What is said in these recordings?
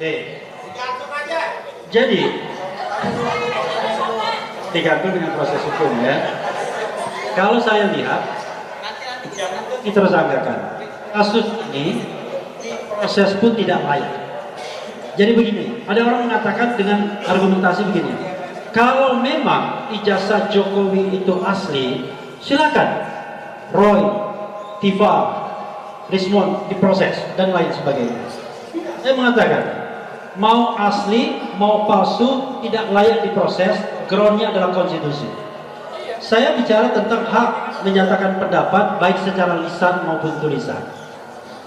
Oke. Jadi digantung dengan proses hukum ya. Kalau saya lihat, ditersangkakan kasus ini proses pun tidak layak. Jadi begini, ada orang mengatakan dengan argumentasi begini, kalau memang ijazah Jokowi itu asli, silakan Roy, Tifa, Rismon diproses dan lain sebagainya. Saya mengatakan mau asli mau palsu tidak layak diproses, groundnya adalah konstitusi. Saya bicara tentang hak menyatakan pendapat baik secara lisan maupun tulisan.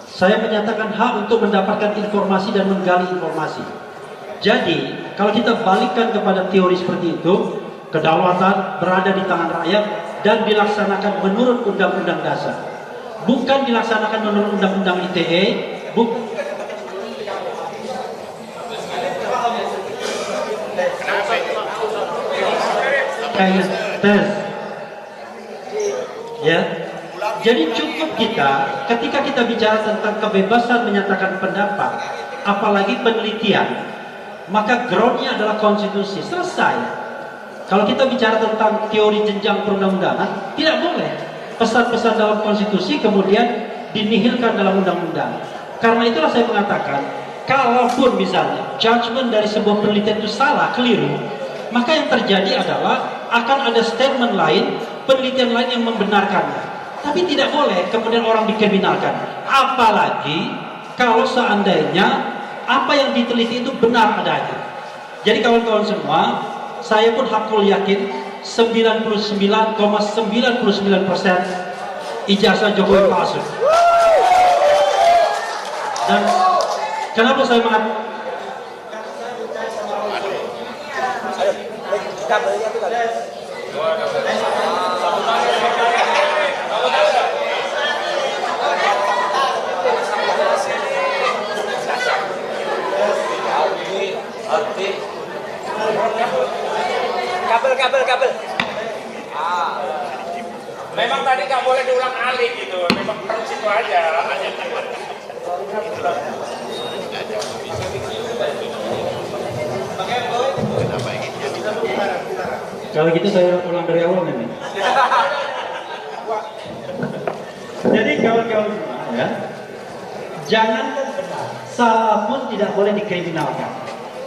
Saya menyatakan hak untuk mendapatkan informasi dan menggali informasi. Jadi kalau kita balikkan kepada teori seperti itu, kedaulatan berada di tangan rakyat dan dilaksanakan menurut Undang-Undang Dasar, bukan dilaksanakan menurut Undang-Undang ITE, bukan. Tes. Ya. Jadi cukup ketika kita bicara tentang kebebasan menyatakan pendapat, apalagi penelitian, maka groundnya adalah konstitusi. Selesai. Kalau kita bicara tentang teori jenjang perundang-undangan, tidak boleh pesan-pesan dalam konstitusi kemudian dinihilkan dalam undang-undang. Karena itulah saya mengatakan, kalaupun misalnya judgement dari sebuah penelitian itu salah, keliru, maka yang terjadi adalah akan ada statement lain, penelitian lain yang membenarkannya. Tapi tidak boleh kemudian orang dikriminalkan. Apalagi kalau seandainya apa yang diteliti itu benar adanya. Jadi kawan-kawan semua, saya pun hakul yakin 99,99% ijazah Jokowi palsu. Dan kenapa saya mengatakan? Kabel. Memang tadi nggak boleh diulang alik gitu. Memang harus itu aja. Kalau gitu saya ulang dari awal nih. Jadi kawan-kawan semua ya, jangan salah pun tidak boleh dikriminalkan.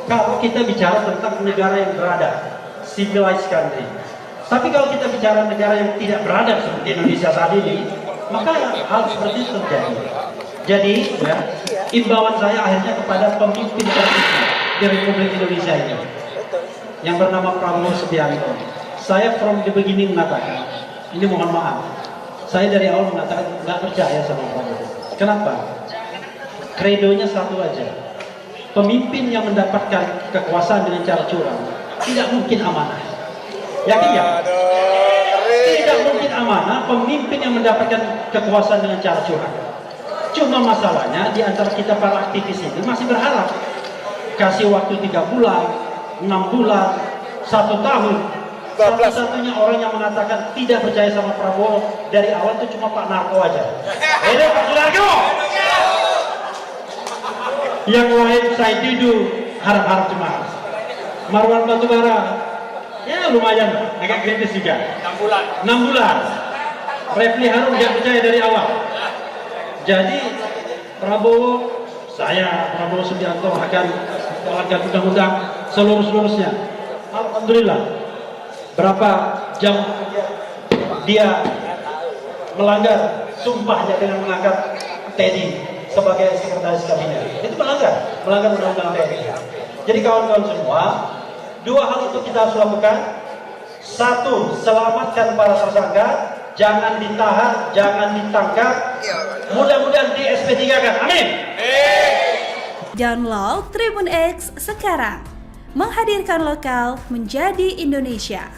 Kalau kita bicara tentang negara yang beradab, civilized country. Tapi kalau kita bicara negara yang tidak beradab seperti Indonesia saat ini, maka hal seperti itu terjadi. Jadi, ya, imbauan saya akhirnya kepada pemimpin tertinggi di Republik Indonesia ini, yang bernama Prabowo Subianto. Saya from the beginning mengatakan, ini mohon maaf, saya dari awal mengatakan nggak percaya sama Prabowo. Kenapa? Kredonya satu aja. Pemimpin yang mendapatkan kekuasaan dengan cara curang tidak mungkin amanah. Yakin ya? Tidak mungkin amanah pemimpin yang mendapatkan kekuasaan dengan cara curang. Cuma masalahnya di antara kita para aktivis ini masih berharap kasih waktu 3 bulan, 6 bulan, 1 tahun. Satu-satunya orang yang mengatakan tidak percaya sama Prabowo dari awal itu cuma Pak Narko aja. Ini Pak Narko. Yang lain saya tidur harap-harap cemas. Marwan Batubara, ya lumayan, agak kritis juga. 6 bulan. Refli Harun tidak percaya dari awal. Jadi Prabowo Subianto akan melanggar undang-undang seluruhnya. Alhamdulillah. Berapa jam dia melanggar sumpahnya dengan mengangkat Teddy sebagai sekretaris kabinet. Itu melanggar undang-undang TNI. Jadi kawan-kawan semua, 2 hal itu kita harus lakukan. 1, selamatkan para tersangka, jangan ditahan, jangan ditangkap. Mudah-mudahan di SP3 kan. Amin. Download Tribun X sekarang. Menghadirkan lokal menjadi Indonesia.